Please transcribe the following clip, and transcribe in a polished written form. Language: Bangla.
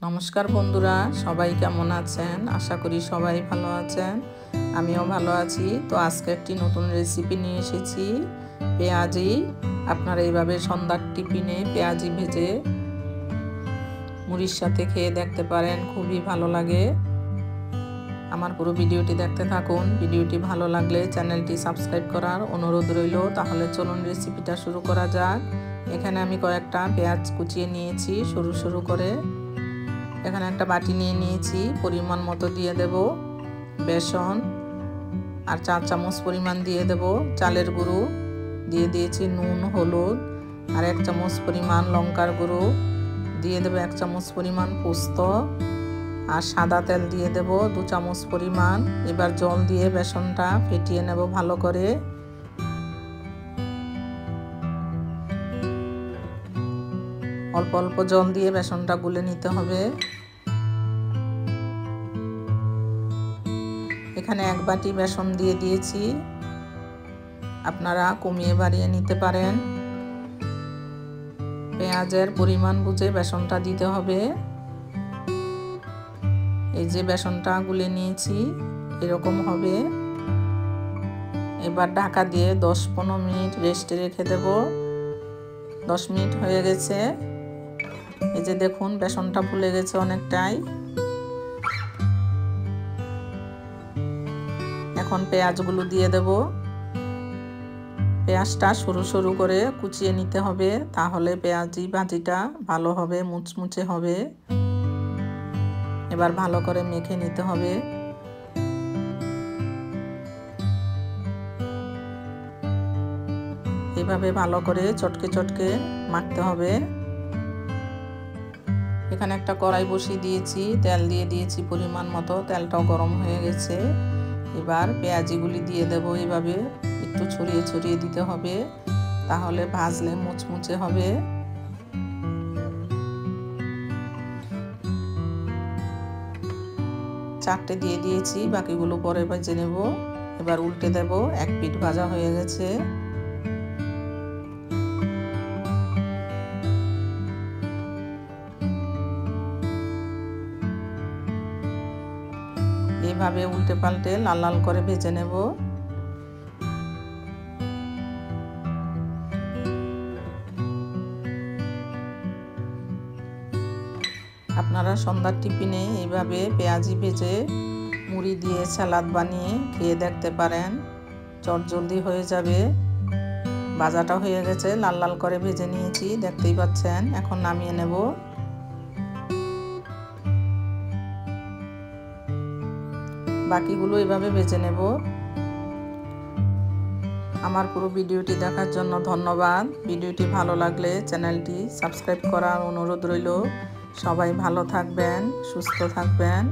নমস্কার বন্ধুরা, সবাই কেমন আছেন? আশা করি সবাই ভালো আছেন। আমিও ভালো আছি। তো আজকে একটি নতুন রেসিপি নিয়ে এসেছি, পেঁয়াজি। আপনারা এইভাবে সন্ধ্যার টিফিনে পেঁয়াজি ভেজে মুড়ির সাথে খেয়ে দেখতে পারেন, খুবই ভালো লাগে। আমার পুরো ভিডিওটি দেখতে থাকুন। ভিডিওটি ভালো লাগলে চ্যানেলটি সাবস্ক্রাইব করার অনুরোধ রইল। তাহলে চলুন রেসিপিটা শুরু করা যাক। এখানে আমি কয়েকটা পেঁয়াজ কুচিয়ে নিয়েছি সরু সরু করে। এখানে একটা বাটি নিয়ে নিয়েছি, পরিমাণ মতো দিয়ে দেব বেসন, আর 4 চামচ পরিমাণ দিয়ে দেব চালের গুঁড়ো, দিয়ে দিয়েছি নুন, হলুদ, আর 1 চামচ পরিমাণ লঙ্কার গুঁড়ো, দিয়ে দেব 1 চামচ পরিমাণ পোস্ত, আর সাদা তেল দিয়ে দেব 2 চামচ পরিমাণ। এবার জল দিয়ে বেসনটা ফেটিয়ে নেব ভালো করে। অল্প অল্প জল দিয়ে বেসনটা গুলে নিতে হবে। এখানে 1 বাটি বেসন দিয়ে দিয়েছি, আপনারা কমিয়ে বাড়িয়ে নিতে পারেন। পেঁয়াজের পরিমাণ বুঝে বেসনটা দিতে হবে। এই যে বেসনটা গুলে নিয়েছি, এরকম হবে। এবার ঢাকা দিয়ে 10-15 মিনিট রেস্টে রেখে দেব। 10 মিনিট হয়ে গেছে। এই যে দেখুন, বেসনটা ফুলে গেছে অনেকটাই। এখন পেঁয়াজগুলো দিয়ে দেব। পেঁয়াজটা সরু সরু করে কুচিয়ে নিতে হবে, তাহলে পেঁয়াজি ভাজিটা ভালো হবে, মুচমুচে হবে। এবার ভালো করে মেখে নিতে হবে। এভাবে ভালো করে চটকে চটকে মাখতে হবে। এখানে একটা কড়াই বসিয়ে দিয়েছি, তেল দিয়ে দিয়েছি পরিমাণ মতো। তেলটাও গরম হয়ে গেছে। এবার পেঁয়াজিগুলি দিয়ে দেব। এভাবে একটু ছড়িয়ে ছড়িয়ে দিতে হবে, তাহলে ভাজলে মুচমুচে হবে। চারটে দিয়ে দিয়েছি, বাকিগুলো পরে ভেজে নেব। এবার উল্টে দেব। এক পিঠ ভাজা হয়ে গেছে। এইভাবে উল্টে পাল্টে লাল লাল করে ভেজে নেব। আপনারা সন্ধ্যার টিফিনে এইভাবে পেঁয়াজি ভেজে মুড়ি দিয়ে সালাদ বানিয়ে খেয়ে দেখতে পারেন, চটজলদি হয়ে যাবে। ভাজাটা হয়ে গেছে, লাল লাল করে ভেজে নিয়েছি, দেখতেই পাচ্ছেন। এখন নামিয়ে নেব। বাকিগুলো এভাবে ভেজে নেব। আমার পুরো ভিডিওটি দেখার জন্য ধন্যবাদ। ভিডিওটি ভালো লাগলে চ্যানেলটি সাবস্ক্রাইব করার অনুরোধ রইল। সবাই ভালো থাকবেন, সুস্থ থাকবেন।